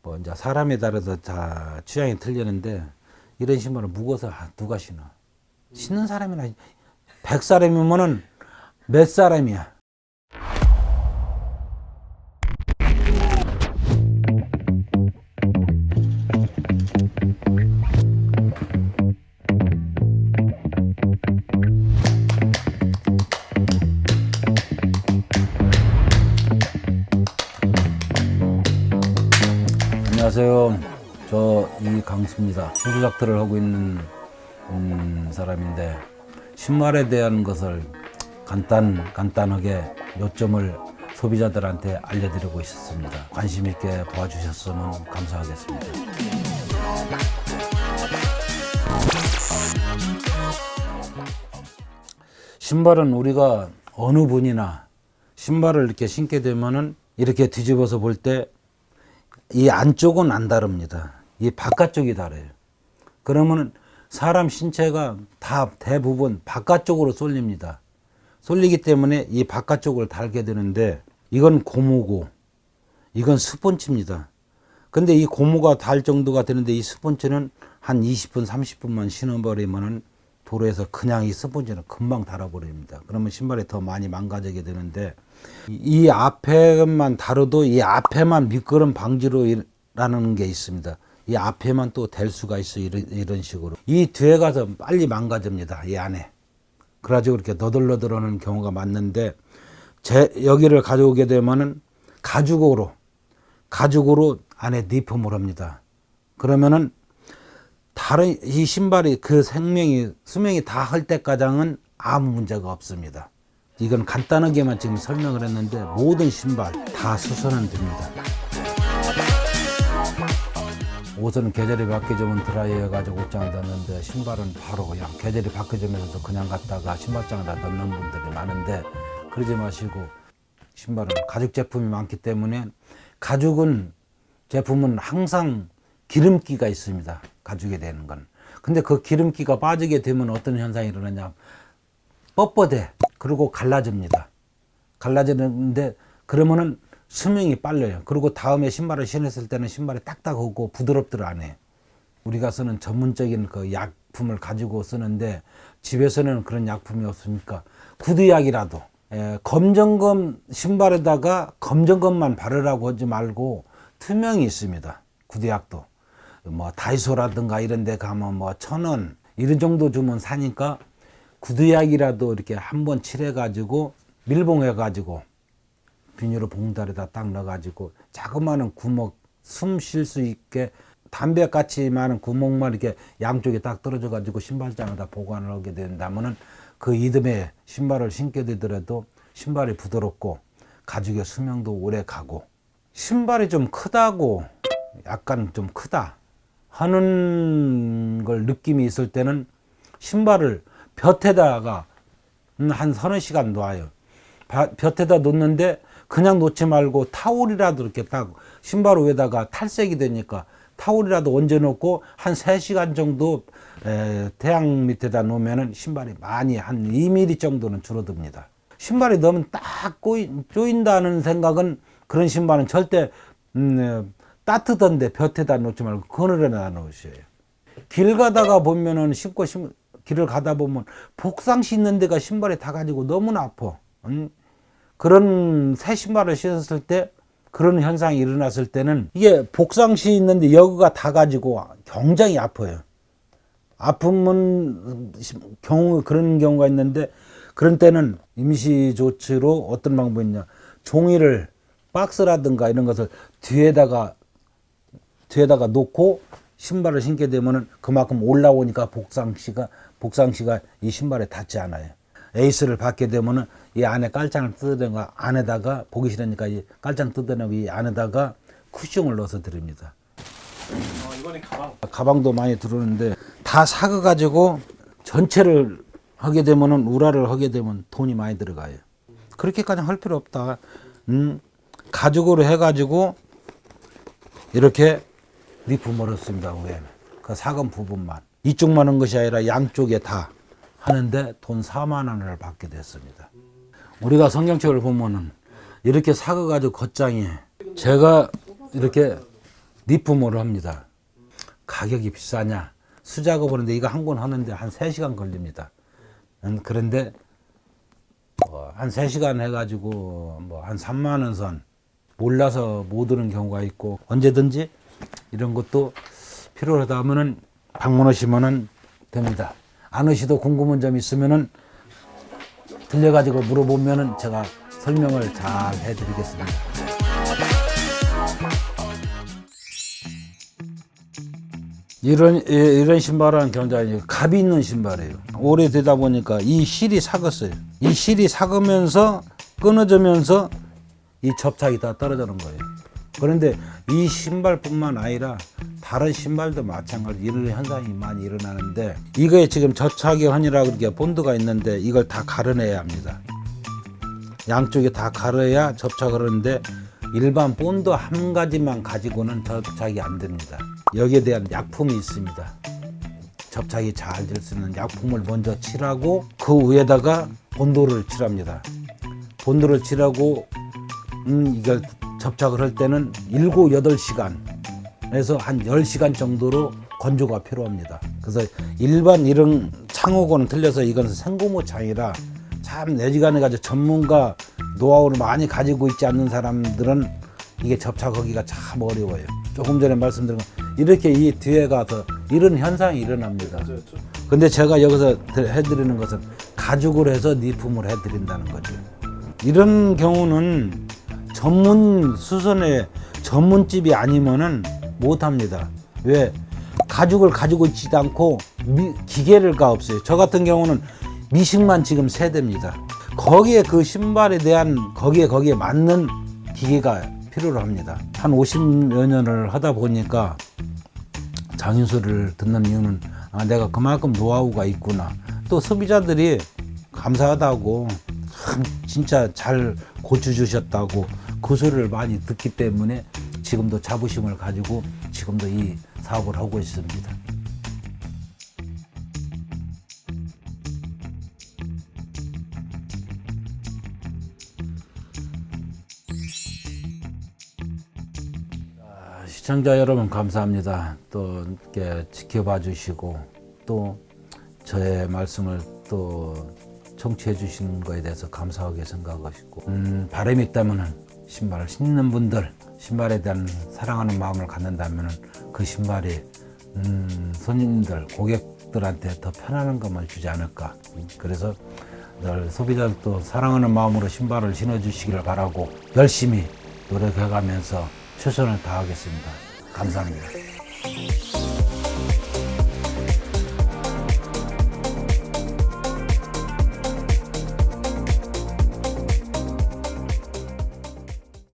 뭐 이제 사람에 따라서 다 취향이 틀리는데 이런 신발은 무거워서 누가 신어? 신는 사람이나 100사람이면은 몇 사람이야? 안녕하세요. 저 이강수입니다. 후주작들을 하고 있는 사람인데 신발에 대한 것을 간단하게 요점을 소비자들한테 알려드리고 있습니다. 관심 있게 봐주셨으면 감사하겠습니다. 신발은 우리가 어느 분이나 신발을 이렇게 신게 되면은 이렇게 뒤집어서 볼 때 이 안쪽은 안 다릅니다. 이 바깥쪽이 다르요. 그러면 사람 신체가 다 대부분 바깥쪽으로 쏠립니다. 쏠리기 때문에 이 바깥쪽을 달게 되는데 이건 고무고 이건 스폰지입니다. 근데 이 고무가 달 정도가 되는데 이 스폰지는 한 20분 30분만 신어버리면은 도로에서 그냥 이 스폰지는 금방 닳아버립니다. 그러면 신발이 더 많이 망가지게 되는데 이 앞에만 다뤄도 이 앞에만 미끄럼 방지로라는 게 있습니다. 이 앞에만 또 될 수가 있어 이런 식으로. 이 뒤에 가서 빨리 망가집니다. 이 안에. 그래가지고 이렇게 너덜너덜하는 경우가 많는데 여기를 가져오게 되면은 가죽으로 안에 립폼을 합니다. 그러면은 다른 이 신발이 그 수명이 다 할 때까지는 아무 문제가 없습니다. 이건 간단하게만 지금 설명을 했는데 모든 신발 다 수선은 됩니다. 옷은 계절이 바뀌어지면 드라이해가지고 옷장에 넣는데 신발은 바로 그냥 계절이 바뀌어지면서도 그냥 갖다가 신발장에다 넣는 분들이 많은데 그러지 마시고 신발은 가죽 제품이 많기 때문에 제품은 항상 기름기가 있습니다. 가죽에 되는 건. 근데 그 기름기가 빠지게 되면 어떤 현상이 일어나냐. 뻣뻣해. 그리고 갈라집니다. 갈라지는데 그러면은 수명이 빨라요. 그리고 다음에 신발을 신었을 때는 신발이 딱딱하고 부드럽들 않아요. 우리가 쓰는 전문적인 그 약품을 가지고 쓰는데 집에서는 그런 약품이 없으니까 구두약이라도 검정검 신발에다가 검정검만 바르라고 하지 말고 투명이 있습니다. 구두약도. 뭐 다이소라든가 이런 데 가면 뭐 1,000원 이런 정도 주면 사니까 구두약이라도 이렇게 한번 칠해가지고 밀봉해가지고 비닐로 봉다리에다 딱 넣어가지고 자그마한 구멍 숨 쉴 수 있게 담배같이 많은 구멍만 이렇게 양쪽에 딱 떨어져가지고 신발장에다 보관을 하게 된다면은 그 이듬해 신발을 신게 되더라도 신발이 부드럽고 가죽의 수명도 오래 가고 신발이 좀 크다고 약간 좀 크다 하는 걸 느낌이 있을 때는 신발을 볕에다가 한 서너 시간 놔요. 볕에다 놓는데 그냥 놓지 말고 타올이라도 이렇게 딱 신발 위에다가 탈색이 되니까 타올이라도 얹어 놓고 한 3시간 정도 태양 밑에다 놓으면은 신발이 많이 한 2mm 정도는 줄어듭니다. 신발이 너무 딱 조인다는 생각은 그런 신발은 절대 따뜻한데 볕에다 놓지 말고 그늘에다 놓으셔야 해요. 길 가다가 보면은 길을 가다 보면 복상 신는 데가 신발이 다 가지고 너무나 아파. 그런 새 신발을 신었을 때 그런 현상이 일어났을 때는 이게 복상 신는데 여기가 다 가지고 굉장히 아파요. 아프면 그런 경우가 있는데 그런 때는 임시 조치로 어떤 방법이 있냐. 종이를 박스라든가 이런 것을 뒤에다가 놓고 신발을 신게 되면은 그만큼 올라오니까 복상시가 이 신발에 닿지 않아요. 에이스를 받게 되면은 이 안에 깔창을 뜯어내고 안에다가 보기 싫으니까 이 깔창 뜯어내고 이 안에다가 쿠션을 넣어서 드립니다. 이번에 가방도 많이 들어오는데 다 사가 가지고 전체를 하게 되면은 우라를 하게 되면 돈이 많이 들어가요. 그렇게까지 할 필요 없다. 가죽으로 해가지고 이렇게 리폼을 했습니다. 위에 그 사금 부분만 이쪽만 한 것이 아니라 양쪽에 다 하는데 돈 4만 원을 받게 됐습니다. 우리가 성경책을 보면은 이렇게 사가 가지고 겉장이 제가 이렇게 립품으로 합니다. 가격이 비싸냐? 수작업 하는데 이거 한 권 하는데 한 3시간 걸립니다. 그런데 한 3시간 해가지고 뭐 한 3만 원 선 몰라서 못 오는 경우가 있고 언제든지 이런 것도 필요하다 하면은 방문하시면은 됩니다. 안 오시도 궁금한 점 있으면은 들려가지고 물어보면은 제가 설명을 잘 해드리겠습니다. 이런 신발은 굉장히 값이 있는 신발이에요. 오래되다 보니까 이 실이 삭았어요. 이 실이 삭으면서 끊어지면서 이 접착이 다 떨어지는 거예요. 그런데 이 신발뿐만 아니라 다른 신발도 마찬가지 이런 현상이 많이 일어나는데 이거에 지금 접착이 헌이라고 이렇게 본드가 있는데 이걸 다 가려내야 합니다. 양쪽에 다 가려야 접착을 하는데 일반 본드 한 가지만 가지고는 접착이 안 됩니다. 여기에 대한 약품이 있습니다. 접착이 잘 될 수 있는 약품을 먼저 칠하고 그 위에다가 본드를 칠합니다. 본드를 칠하고 이걸 접착을 할 때는 7, 8시간에서 한 10시간 정도로 건조가 필요합니다. 그래서 일반 이런 창호고는 틀려서 이건 생고무 창이라 참 내지간해 가지고 전문가 노하우를 많이 가지고 있지 않는 사람들은 이게 접착하기가 참 어려워요. 조금 전에 말씀드린 것 이렇게 이 뒤에 가서 이런 현상이 일어납니다. 근데 제가 여기서 해드리는 것은 가죽을 해서 립품을 해드린다는 거죠. 이런 경우는 전문 수선의 전문집이 아니면은 못합니다. 왜? 가죽을 가지고 있지도 않고 기계가 없어요. 저 같은 경우는 미식만 지금 세대입니다. 거기에 그 신발에 대한 거기에 맞는 기계가 필요로 합니다. 한 50여 년을 하다 보니까 장인소리를 듣는 이유는 내가 그만큼 노하우가 있구나. 또 소비자들이 감사하다고 진짜 잘 고쳐주셨다고 그 소리를 많이 듣기 때문에 지금도 자부심을 가지고 지금도 이 사업을 하고 있습니다. 시청자 여러분 감사합니다. 또 이렇게 지켜봐 주시고 또 저의 말씀을 또 청취해 주시는 거에 대해서 감사하게 생각하시고 바람이 있다면은 신발을 신는 분들 신발에 대한 사랑하는 마음을 갖는다면은 그 신발이 손님들 고객들한테 더 편안한 것만 주지 않을까. 그래서 늘 소비자들도 사랑하는 마음으로 신발을 신어 주시기를 바라고 열심히 노력해 가면서 최선을 다하겠습니다. 감사합니다.